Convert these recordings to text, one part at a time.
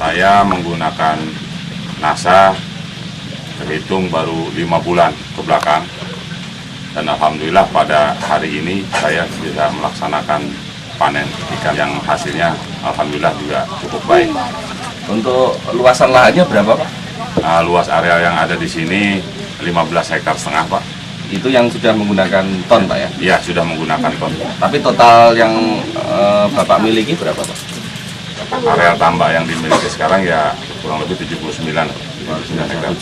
Saya menggunakan NASA terhitung baru 5 bulan ke belakang, dan alhamdulillah pada hari ini saya bisa melaksanakan panen ikan yang hasilnya alhamdulillah juga cukup baik. Untuk luasan lahannya berapa, Pak? Luas area yang ada di sini 15,5 hektar, Pak. Itu yang sudah menggunakan ton, Pak ya? Iya, sudah menggunakan ton. Tapi total yang Bapak miliki berapa, Pak? Area tambak yang dimiliki sekarang ya kurang lebih 79 hektar.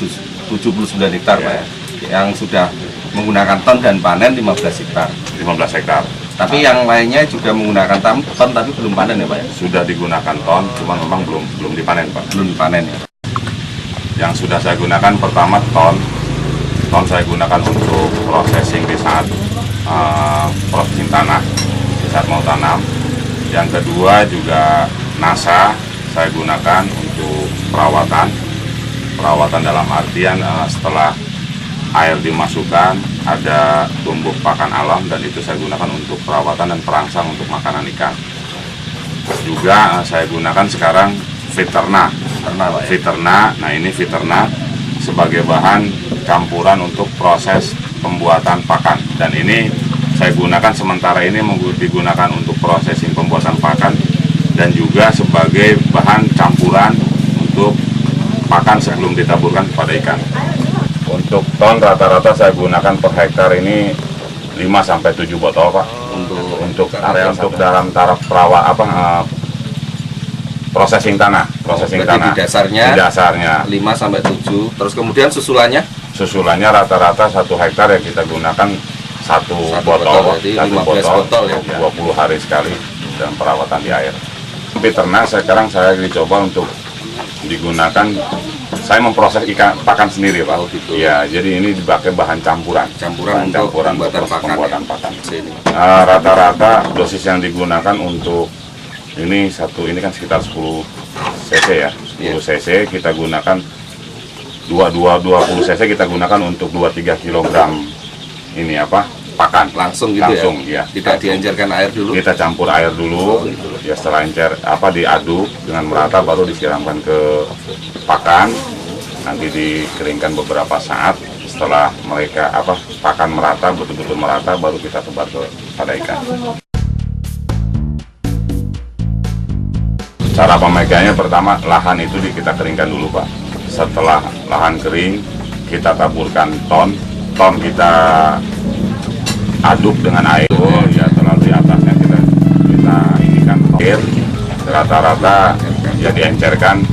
79 hektar, Pak ya? Yang sudah menggunakan ton dan panen 15 hektar. 15 hektar. Tapi yang lainnya juga menggunakan ton tapi belum panen ya, Pak ya? Sudah digunakan ton, cuma memang belum dipanen, Pak. Belum dipanen ya. Yang sudah saya gunakan pertama ton saya gunakan untuk processing di saat processing tanah, di saat mau tanam. Yang kedua juga NASA saya gunakan untuk perawatan dalam artian setelah air dimasukkan ada tumbuk pakan alam, dan itu saya gunakan untuk perawatan dan perangsang untuk makanan ikan. Juga saya gunakan sekarang Viterna. Nah ini Viterna sebagai bahan campuran untuk proses pembuatan pakan, dan ini saya gunakan sementara ini digunakan untuk prosesing pembuatan pakan dan juga sebagai bahan campuran untuk pakan sebelum ditaburkan kepada ikan. Untuk ton rata-rata saya gunakan per hektar ini 5-7 botol, Pak. Untuk area untuk dalam taraf processing tanah. Di dasarnya 5-7. Terus kemudian susulannya? Susulannya rata-rata 1 hektar ya kita gunakan satu botol, jadi 15 botol ya. 20 hari sekali dalam perawatan di air. Viterna sekarang saya dicoba untuk digunakan, saya memproses ikan pakan sendiri, Pak. Oh, gitu. Ya, jadi ini dipakai bahan campuran untuk pembuatan pakan. Rata-rata dosis yang digunakan untuk ini kan sekitar 10 cc ya. 10 cc kita gunakan 20 cc kita gunakan untuk 2-3 kg ini pakan langsung gitu ya. Tidak diencerkan air dulu. Kita campur air dulu. Ya setelah diaduk dengan merata baru disiramkan ke pakan. Nanti dikeringkan beberapa saat. Setelah pakan merata, betul-betul merata, baru kita tebar pada ikan. Cara pemegangnya pertama lahan itu kita keringkan dulu, Pak. Setelah lahan kering, kita taburkan ton kita aduk dengan air. Ya, terlalu di atasnya kita inikan air. Rata-rata ya diencerkan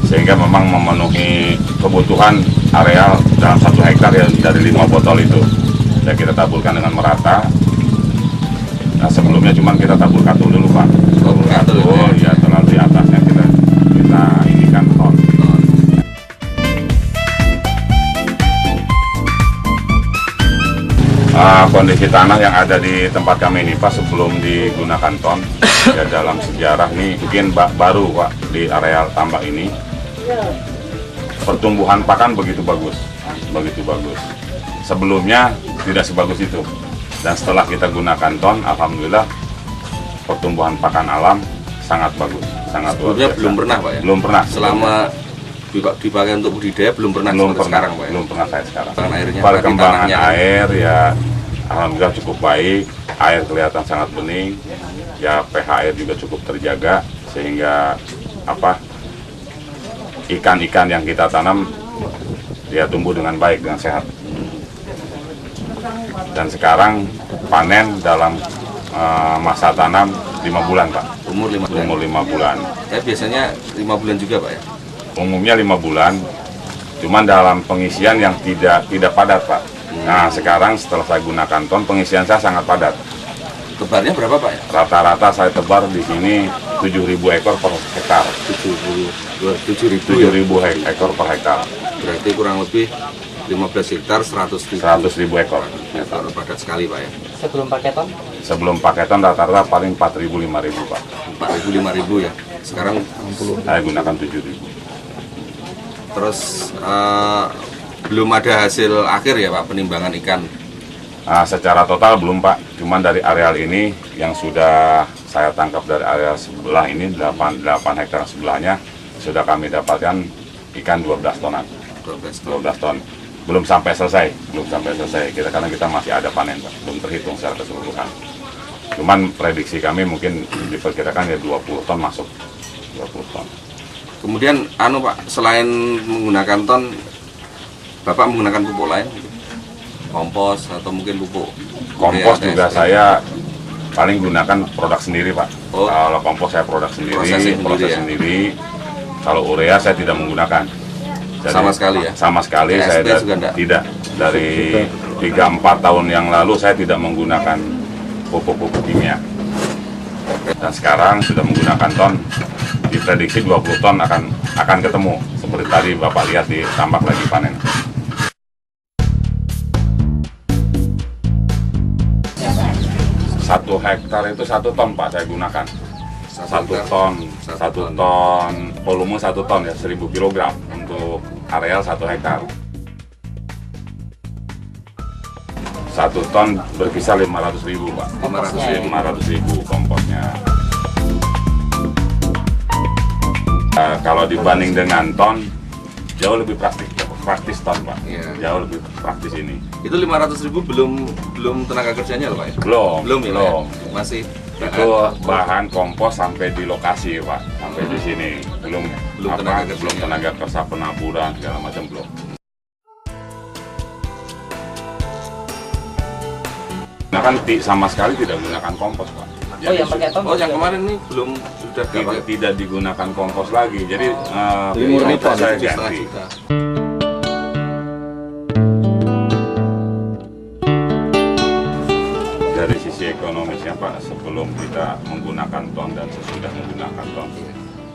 sehingga memang memenuhi kebutuhan areal dalam 1 hektar ya dari 5 botol itu. Dan kita taburkan dengan merata. Nah, sebelumnya cuma kita tabur katul dulu, Pak. Ya, terlalu di atasnya kita inikan ton. Kondisi tanah yang ada di tempat kami ini, Pak, sebelum digunakan ton ya dalam sejarah ini mungkin baru, Pak, di areal tambak ini pertumbuhan pakan begitu bagus. Sebelumnya tidak sebagus itu, dan setelah kita gunakan ton, alhamdulillah pertumbuhan pakan alam sangat bagus, sangat luar biasa. Belum pernah, Pak ya? Belum pernah. Selama dipakai untuk budidaya belum pernah sekarang, Pak ya? Belum pernah kayak sekarang. Perkembangan air ya alhamdulillah cukup baik, air kelihatan sangat bening, ya pH air juga cukup terjaga, sehingga ikan-ikan yang kita tanam dia tumbuh dengan baik, dengan sehat. Dan sekarang panen dalam masa tanam 5 bulan, Pak. Umur 5 bulan. Biasanya 5 bulan juga, Pak ya? Umumnya 5 bulan, cuman dalam pengisian yang tidak padat, Pak. Nah, sekarang setelah saya gunakan ton, pengisian saya sangat padat. Tebarnya berapa, Pak ya? Rata-rata saya tebar di sini 7.000 ekor per hektar. 7.000 ekor per hektar. Berarti kurang lebih 15 hektar 100.000 ekor. Padat sekali, Pak ya. Sebelum pakai ton rata-rata paling 4.000-5.000, Pak. 4.000-5.000 ya. Sekarang saya gunakan 7.000. Terus belum ada hasil akhir ya, Pak, penimbangan ikan? Secara total belum, Pak. Cuman dari areal ini yang sudah saya tangkap dari areal sebelah ini 8 hektar sebelahnya sudah kami dapatkan ikan 12 tonan. 12 12 ton. Belum sampai selesai. Karena kita masih ada panen, Pak. Belum terhitung secara keseluruhan. Cuman prediksi kami mungkin diperkirakan ya 20 ton masuk. 20 ton. Kemudian Pak, selain menggunakan ton, Bapak menggunakan pupuk lain? Kompos atau mungkin pupuk? Kompos urea, juga TSP? saya paling gunakan produk sendiri, Pak. Oh. Kalau kompos saya produk sendiri, proses ya? sendiri. Kalau urea saya tidak menggunakan. Jadi, Sama sekali ya? Sama sekali TSP saya juga enggak? tidak. Dari 3-4 tahun yang lalu saya tidak menggunakan pupuk-pupuk kimia. Dan sekarang sudah menggunakan ton. Diprediksi 20 ton akan ketemu. Seperti tadi Bapak lihat di tambak lagi panen. 1 hektar itu 1 ton, Pak, saya gunakan. 1 ton, 1 ton, volume 1 ton ya, 1000 kg untuk areal 1 hektar. 1 ton berkisar 500.000, Pak. 500.000 komposnya. Kalau dibanding dengan ton, jauh lebih praktis ton, Pak. Iya. Jauh lebih praktis ini. Itu 500.000 belum tenaga kerjanya loh Pak ya? Belum ya, belum. Pak ya? Masih Itu bahan kompos sampai di lokasi, Pak, sampai di sini belum Belum tenaga kerja penaburan segala macam belum. Nah kan sama sekali tidak menggunakan kompos, Pak. Oh, yang pakai ton? Oh, yang kemarin ini belum sudah tidak digunakan kompos lagi. Jadi murni kompos saya 7,5 ganti. juta. Dari sisi ekonomisnya, Pak, sebelum kita menggunakan ton dan sesudah menggunakan ton.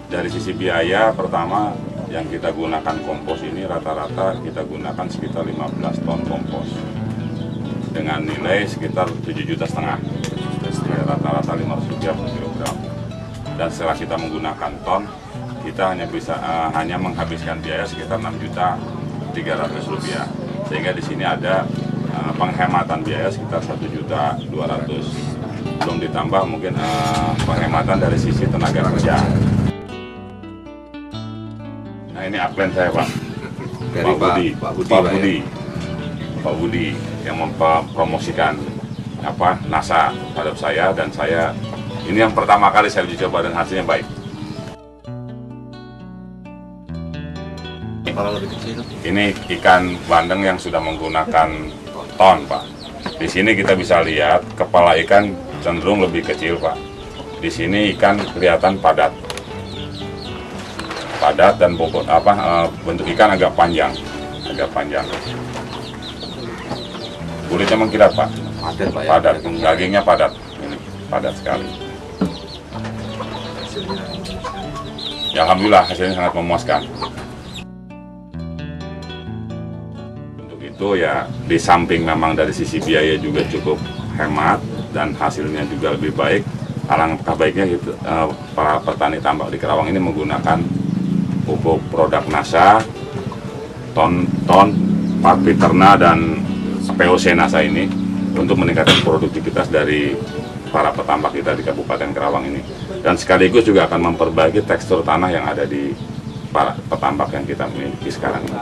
Dari sisi biaya, pertama yang kita gunakan kompos ini rata-rata kita gunakan sekitar 15 ton kompos dengan nilai sekitar 7,5 juta. Ya, rata-rata Rp500 per kilogram. Dan setelah kita menggunakan ton, kita hanya menghabiskan biaya sekitar Rp6.300.000. Sehingga di sini ada penghematan biaya sekitar 1.200.000. Belum ditambah mungkin penghematan dari sisi tenaga kerja. Nah ini upline saya, Pak. Dari Pak Budi yang mempromosikan NASA terhadap saya, dan saya ini yang pertama kali saya uji coba dan hasilnya baik. Ini ikan bandeng yang sudah menggunakan ton, Pak. Di sini kita bisa lihat kepala ikan cenderung lebih kecil, Pak. Di sini ikan kelihatan padat dan bobot bentuk ikan agak panjang. Kulitnya mengkilat, Pak. Padat, Pak ya? Padat, dagingnya padat. Ini padat sekali. Ya, alhamdulillah hasilnya sangat memuaskan. Untuk itu ya, di samping memang dari sisi biaya juga cukup hemat dan hasilnya juga lebih baik. Alangkah baiknya gitu, para petani tambak di Karawang ini menggunakan pupuk produk NASA, ton, Parpiterna dan POC NASA ini untuk meningkatkan produktivitas dari para petambak kita di Kabupaten Karawang ini, dan sekaligus juga akan memperbaiki tekstur tanah yang ada di para petambak yang kita miliki sekarang ini.